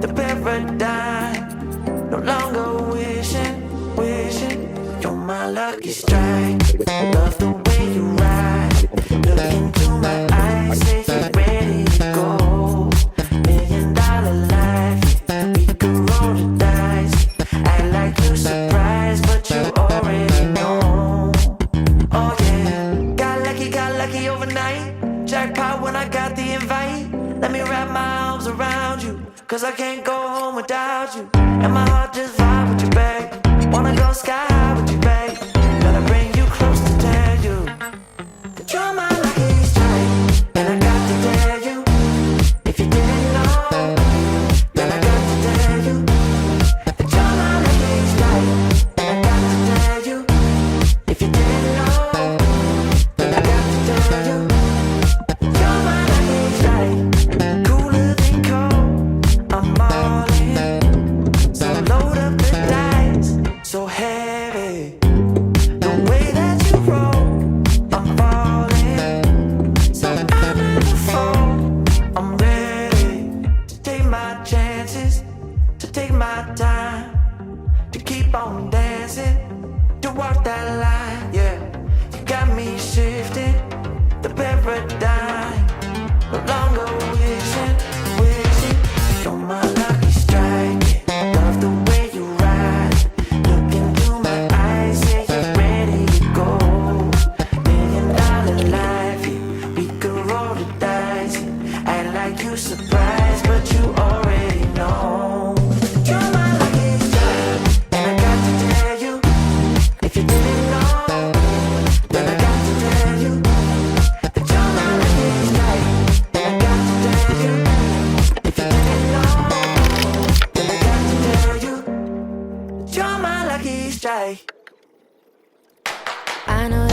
the paradigm. No longer wishing, wishing you're my lucky strike. Love the way you ride. Look into my eyes, say you're ready to go. $1 million life, we could roll the dice. Act like you're surprised, but you already know. Oh yeah, got lucky overnight. Jackpot when I got the invite. Let me wrap my arms around you, 'cause I can't go home without you. And my heart just vibe with you, babe. Wanna go sky high with you, babe. Gotta bring you close to tell you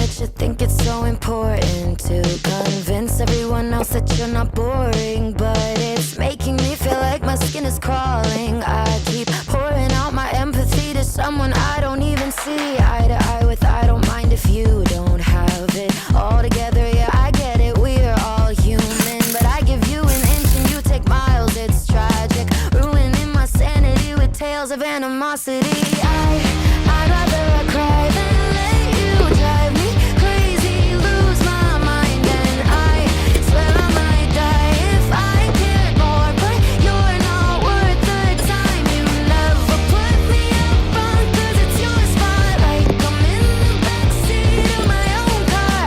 that you think it's so important to convince everyone else that you're not boring, but it's making me feel like my skin is crawling. I keep pouring out my empathy to someone I don't even see eye to eye with. I don't mind if you don't have it all together. Yeah, I get it, we're all human, but I give you an inch and you take miles. It's tragic, ruining my sanity with tales of animosity. I'd rather I cry than let you drive me crazy, lose my mind, and I swear I might die if I cared more, but you're not worth the time. You never put me up front, 'cause it's your spotlight. I'm in the backseat of my own car.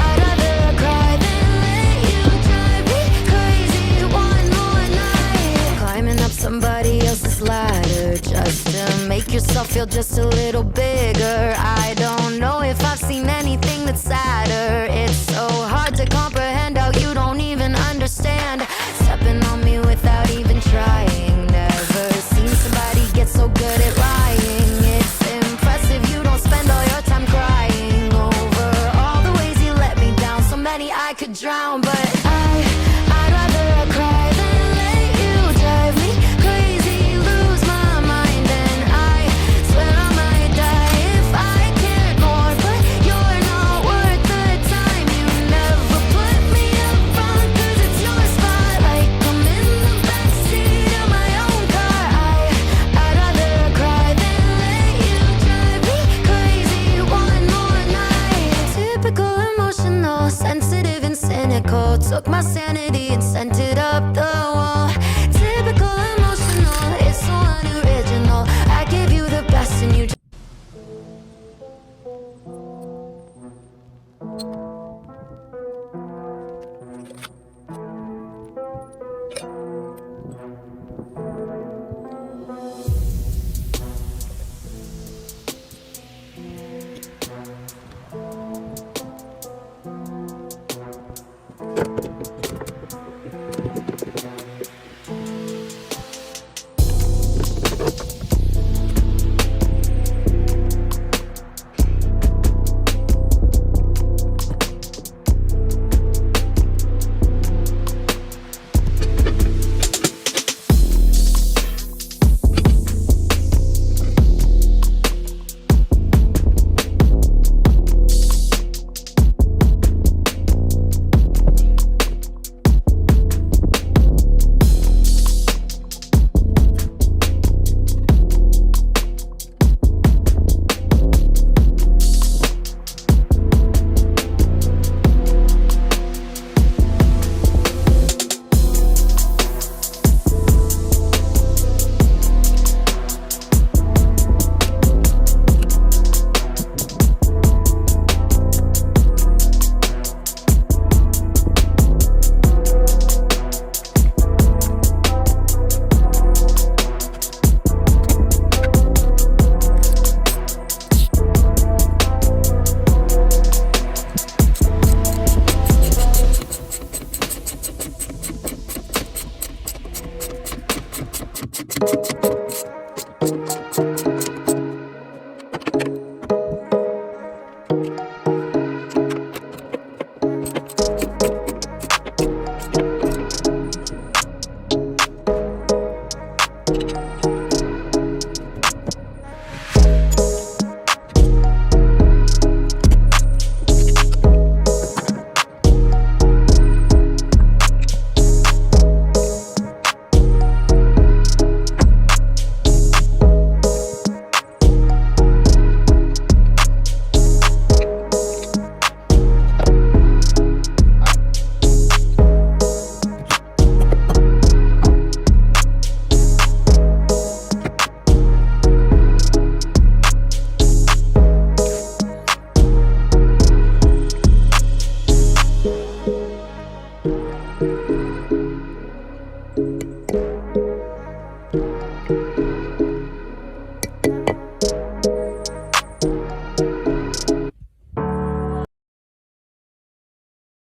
I'd rather I cry than let you drive me crazy one more night. Climbing up somebody else's ladder just to make yourself feel just a little bigger. I don't know if I've seen anything that's sadder. It's so hard to comprehend how you don't even understand, stepping on me without even trying. Never seen somebody get so good at lying. It's impressive you don't spend all your time crying over all the ways you let me down. So many I could drown, but I'd rather I cry than let you drive me crazy, lose my mind, and I swear I might die if I cared more, but you're not worth the time. You never put me up front, 'cause it's your spotlight. I'm in the backseat of my own car. I'd rather cry than let you drive me crazy one more night. Typical emotional, sensitive and cynical. Took my sanity and sent it up the wall. Typical emotional, it's so unoriginal. I give you the best and you